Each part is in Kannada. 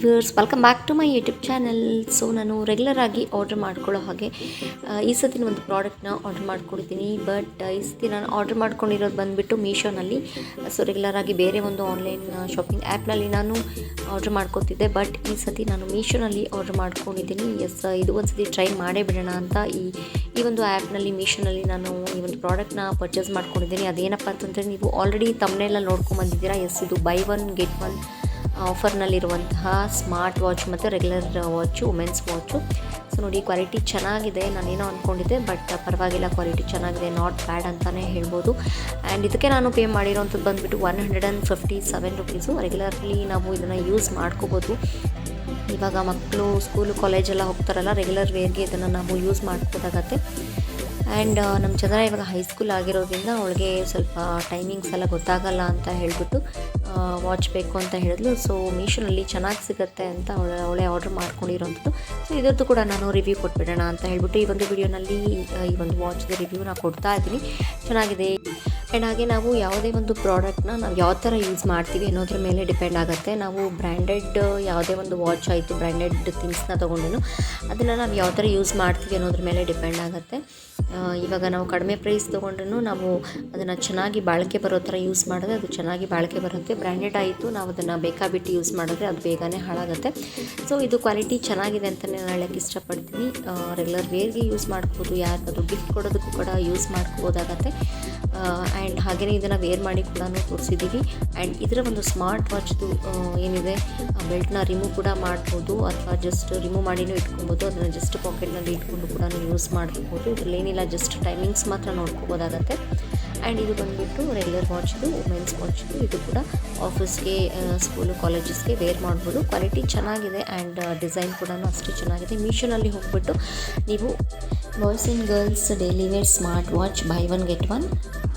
Viewers, welcome back to my YouTube channel. So ನಾನು ರೆಗ್ಯುಲರ್ ಆಗಿ ಆರ್ಡ್ರ್ ಮಾಡ್ಕೊಳ್ಳೋ ಹಾಗೆ ಈ ಸತಿ ಒಂದು ಪ್ರಾಡಕ್ಟ್ನ ಆರ್ಡ್ರ್ ಮಾಡ್ಕೊಂಡಿದ್ದೀನಿ. ಬಟ್ ಈ ಸತಿ ನಾನು ಆರ್ಡ್ರ್ ಮಾಡ್ಕೊಂಡಿರೋದು ಬಂದುಬಿಟ್ಟು ಮೀಶೋನಲ್ಲಿ. ಸೊ ರೆಗ್ಯುಲರ್ ಆಗಿ ಬೇರೆ ಒಂದು ಆನ್ಲೈನ್ ಶಾಪಿಂಗ್ ಆ್ಯಪ್ನಲ್ಲಿ ನಾನು ಆರ್ಡ್ರ್ ಮಾಡ್ಕೊತಿದ್ದೆ. ಬಟ್ ಈ ಸತಿ ನಾನು ಮೀಶೋನಲ್ಲಿ ಆರ್ಡ್ರ್ ಮಾಡ್ಕೊಂಡಿದ್ದೀನಿ. ಇದು ಒಂದು ಸತಿ ಟ್ರೈ ಮಾಡೇ ಬಿಡೋಣ ಅಂತ ಈ ಒಂದು ಆ್ಯಪ್ನಲ್ಲಿ ಮೀಶೋನಲ್ಲಿ ನಾನು ಈ ಒಂದು ಪ್ರಾಡಕ್ಟ್ನ ಪರ್ಚೇಸ್ ಮಾಡ್ಕೊಂಡಿದ್ದೀನಿ. ಅದೇನಪ್ಪ ಅಂತಂದರೆ, ನೀವು ಆಲ್ರೆಡಿ ತಮ್ಮನೆಲ್ಲ ನೋಡ್ಕೊಂಬಂದಿದ್ದೀರಾ. ಇದು ಬೈ ಒನ್ ಗೆಟ್ ಒನ್ ಆಫರ್ನಲ್ಲಿರುವಂತಹ ಸ್ಮಾರ್ಟ್ ವಾಚ್ ಮತ್ತು regular watch, women's watch. So ನೋಡಿ, ಕ್ವಾಲಿಟಿ ಚೆನ್ನಾಗಿದೆ. ನಾನೇನೋ ಅಂದ್ಕೊಂಡಿದ್ದೆ, ಬಟ್ ಪರವಾಗಿಲ್ಲ, ಕ್ವಾಲಿಟಿ ಚೆನ್ನಾಗಿದೆ, ನಾಟ್ ಬ್ಯಾಡ್ ಅಂತಲೇ ಹೇಳ್ಬೋದು. ಆ್ಯಂಡ್ ಇದಕ್ಕೆ ನಾನು ಪೇ ಮಾಡಿರೋಂಥದ್ದು ಬಂದುಬಿಟ್ಟು 157 ರುಪೀಸು. ರೆಗ್ಯುಲರ್ಲಿ ನಾವು ಇದನ್ನು ಯೂಸ್ ಮಾಡ್ಕೋಬೋದು. ಇವಾಗ ಮಕ್ಕಳು ಸ್ಕೂಲು ಕಾಲೇಜೆಲ್ಲ ಹೋಗ್ತಾರಲ್ಲ, ರೆಗ್ಯುಲರ್ ವೇರ್ಗೆ ಇದನ್ನು ನಾವು ಯೂಸ್ ಮಾಡ್ಕೋದಾಗತ್ತೆ. ಆ್ಯಂಡ್ ನಮ್ಮ ಚಂದ್ರ ಇವಾಗ ಹೈಸ್ಕೂಲ್ ಆಗಿರೋದ್ರಿಂದ ಅವಳಿಗೆ ಸ್ವಲ್ಪ ಟೈಮಿಂಗ್ಸ್ ಎಲ್ಲ ಗೊತ್ತಾಗಲ್ಲ ಅಂತ ಹೇಳಿಬಿಟ್ಟು ವಾಚ್ ಬೇಕು ಅಂತ ಹೇಳಿದ್ಲು. ಸೊ ಮೀಶೋನಲ್ಲಿ ಚೆನ್ನಾಗಿ ಸಿಗುತ್ತೆ ಅಂತ ಅವಳೇ ಆರ್ಡ್ರ್ ಮಾಡ್ಕೊಂಡಿರೋಂಥದ್ದು. ಸೊ ಇದರದ್ದು ಕೂಡ ನಾನು ರಿವ್ಯೂ ಕೊಟ್ಬಿಡೋಣ ಅಂತ ಹೇಳ್ಬಿಟ್ಟು ಈ ಒಂದು ವಿಡಿಯೋನಲ್ಲಿ ಈ ಒಂದು ವಾಚ್ದು ರಿವ್ಯೂನ ಕೊಡ್ತಾ ಇದ್ದೀನಿ. ಚೆನ್ನಾಗಿದೆ. ಆ್ಯಂಡ್ ಹಾಗೆ ನಾವು ಯಾವುದೇ ಒಂದು ಪ್ರಾಡಕ್ಟ್ನ ನಾವು ಯಾವ ಥರ ಯೂಸ್ ಮಾಡ್ತೀವಿ ಅನ್ನೋದ್ರ ಮೇಲೆ ಡಿಪೆಂಡ್ ಆಗುತ್ತೆ. ನಾವು ಬ್ರ್ಯಾಂಡೆಡ್ ಯಾವುದೇ ಒಂದು ವಾಚ್ ಆಯಿತು, ಬ್ರ್ಯಾಂಡೆಡ್ ಥಿಂಗ್ಸ್ನ ತೊಗೊಂಡು ಅದನ್ನು ನಾವು ಯಾವ ಥರ ಯೂಸ್ ಮಾಡ್ತೀವಿ ಅನ್ನೋದ್ರ ಮೇಲೆ ಡಿಪೆಂಡ್ ಆಗುತ್ತೆ. ಇವಾಗ ನಾವು ಕಡಿಮೆ ಪ್ರೈಸ್ ತೊಗೊಂಡ್ರೂ ನಾವು ಅದನ್ನು ಚೆನ್ನಾಗಿ ಬಾಳಿಕೆ ಬರೋ ಥರ ಯೂಸ್ ಮಾಡಿದ್ರೆ ಅದು ಚೆನ್ನಾಗಿ ಬಾಳಿಕೆ ಬರುತ್ತೆ. ಬ್ರ್ಯಾಂಡೆಡ್ ಆಯಿತು, ನಾವು ಅದನ್ನು ಬೇಕಾಬಿಟ್ಟು ಯೂಸ್ ಮಾಡಿದ್ರೆ ಅದು ಬೇಗನೆ ಹಾಳಾಗುತ್ತೆ. ಸೊ ಇದು ಕ್ವಾಲಿಟಿ ಚೆನ್ನಾಗಿದೆ ಅಂತಲೇ ನಾನು ಹೇಳೋಕ್ಕೆ ಇಷ್ಟಪಡ್ತೀನಿ. ರೆಗ್ಯುಲರ್ ವೇರ್ಗೆ ಯೂಸ್ ಮಾಡ್ಬೋದು, ಯಾರಿಗಾದ್ರೂ ಗಿಫ್ಟ್ ಕೊಡೋದಕ್ಕೂ ಕೂಡ ಯೂಸ್ ಮಾಡ್ಕೋಬೋದಾಗತ್ತೆ. ಆ್ಯಂಡ್ ಹಾಗೆಯೇ ಇದನ್ನು ವೇರ್ ಮಾಡಿ ಕೂಡ ತೋರಿಸಿದ್ದೀವಿ. ಆ್ಯಂಡ್ ಇದರ ಒಂದು ಸ್ಮಾರ್ಟ್ ವಾಚ್ದು ಏನಿದೆ, ಬೆಲ್ಟ್ನ ರಿಮೂವ್ ಕೂಡ ಮಾಡ್ಬೋದು, ಅಥವಾ ಜಸ್ಟ್ ರಿಮೂವ್ ಮಾಡಿನೂ ಇಟ್ಕೊಬೋದು. ಅದನ್ನು ಜಸ್ಟ್ ಪಾಕೆಟ್ನಲ್ಲಿ ಇಟ್ಕೊಂಡು ಕೂಡ ಯೂಸ್ ಮಾಡ್ಬೋದು. ಇದರಲ್ಲಿ ಏನಿಲ್ಲ, ಜಸ್ಟ್ ಟೈಮಿಂಗ್ಸ್ ಮಾತ್ರ ನೋಡ್ಕೋಬೋದಾಗತ್ತೆ. ಆ್ಯಂಡ್ ಇದು ಬಂದುಬಿಟ್ಟು ರೆಗ್ಯುಲರ್ ವಾಚ್ದು, ವುಮೆನ್ಸ್ ವಾಚ್ದು. ಇದು ಕೂಡ ಆಫೀಸ್ಗೆ, ಸ್ಕೂಲು, ಕಾಲೇಜಸ್ಗೆ ವೇರ್ ಮಾಡ್ಬೋದು. ಕ್ವಾಲಿಟಿ ಚೆನ್ನಾಗಿದೆ ಆ್ಯಂಡ್ ಡಿಸೈನ್ ಕೂಡ ಅಷ್ಟೇ ಚೆನ್ನಾಗಿದೆ. ಮೀಶೋನಲ್ಲಿ ಹೋಗ್ಬಿಟ್ಟು ನೀವು boys and girls daily wear smart watch buy one get one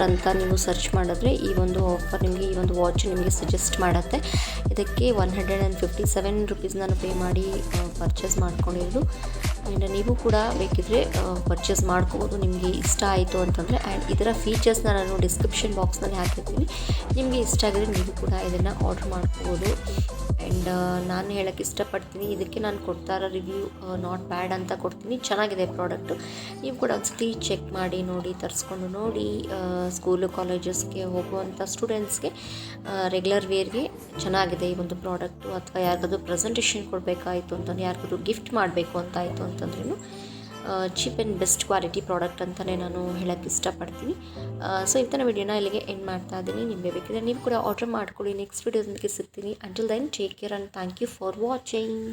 ಅಂತ ನೀವು ಸರ್ಚ್ ಮಾಡಿದ್ರೆ ಈ ಒಂದು ಆಫರ್ ನಿಮಗೆ, ಈ ಒಂದು ವಾಚ್ ನಿಮಗೆ ಸಜೆಸ್ಟ್ ಮಾಡುತ್ತೆ. ಇದಕ್ಕೆ 157 ರುಪೀಸ್ ನಾನು ಪೇ ಮಾಡಿ ಪರ್ಚೇಸ್ ಮಾಡ್ಕೊಂಡಿರೋದು. ಆ್ಯಂಡ್ ನೀವು ಕೂಡ ಬೇಕಿದ್ದರೆ ಪರ್ಚೇಸ್ ಮಾಡ್ಕೋಬೋದು, ನಿಮಗೆ ಇಷ್ಟ ಆಯಿತು ಅಂತಂದರೆ. ಆ್ಯಂಡ್ ಇದರ ಫೀಚರ್ಸ್ನ ನಾನು ಡಿಸ್ಕ್ರಿಪ್ಷನ್ ಬಾಕ್ಸ್ನಲ್ಲಿ ಹಾಕಿರ್ತೀನಿ. ನಿಮಗೆ ಇಷ್ಟ ಆಗಿದ್ರೆ ನೀವು ಕೂಡ ಇದನ್ನು ಆರ್ಡ್ರ್ ಮಾಡ್ಕೋಬೋದು. ಆ್ಯಂಡ್ ನಾನು ಹೇಳೋಕ್ಕೆ ಇಷ್ಟಪಡ್ತೀನಿ, ಇದಕ್ಕೆ ನಾನು ಕೊಡ್ತಾ ಇರೋ ರಿವ್ಯೂ ನಾಟ್ ಬ್ಯಾಡ್ ಅಂತ ಕೊಡ್ತೀನಿ. ಚೆನ್ನಾಗಿದೆ ಪ್ರಾಡಕ್ಟು. ನೀವು ಕೂಡ ಒಂದ್ಸತಿ ಚೆಕ್ ಮಾಡಿ ನೋಡಿ, ತರಿಸ್ಕೊಂಡು ನೋಡಿ. ಸ್ಕೂಲು ಕಾಲೇಜಸ್ಗೆ ಹೋಗುವಂಥ ಸ್ಟೂಡೆಂಟ್ಸ್ಗೆ ರೆಗ್ಯುಲರ್ ವೇರ್ಗೆ ಚೆನ್ನಾಗಿದೆ ಈ ಒಂದು ಪ್ರಾಡಕ್ಟು. ಅಥವಾ ಯಾರಿಗಾದ್ರೂ ಪ್ರೆಸೆಂಟೇಷನ್ ಕೊಡಬೇಕಾಯಿತು ಅಂತಂದರೆ, ಯಾರಿಗಾದ್ರೂ ಗಿಫ್ಟ್ ಮಾಡಬೇಕು ಅಂತಾಯಿತು ಅಂತಂದ್ರೂ cheap and best quality product ಅಂತಲೇ ನಾನು ಹೇಳೋಕ್ಕೆ ಇಷ್ಟಪಡ್ತೀನಿ. ಸೊ ಇವತ್ತಿನ ವಿಡಿಯೋನ ಇಲ್ಲಿಗೆ ಎಂಡ್ ಮಾಡ್ತಾ ಇದ್ದೀನಿ. ನಿಮಗೆ ಬೇಕಿದ್ರೆ ನೀವು ಕೂಡ ಆರ್ಡರ್ ಮಾಡ್ಕೊಳ್ಳಿ. ನೆಕ್ಸ್ಟ್ ವಿಡಿಯೋದೊಂದಿಗೆ ಸಿಗ್ತೀನಿ. Until then, take care and thank you for watching.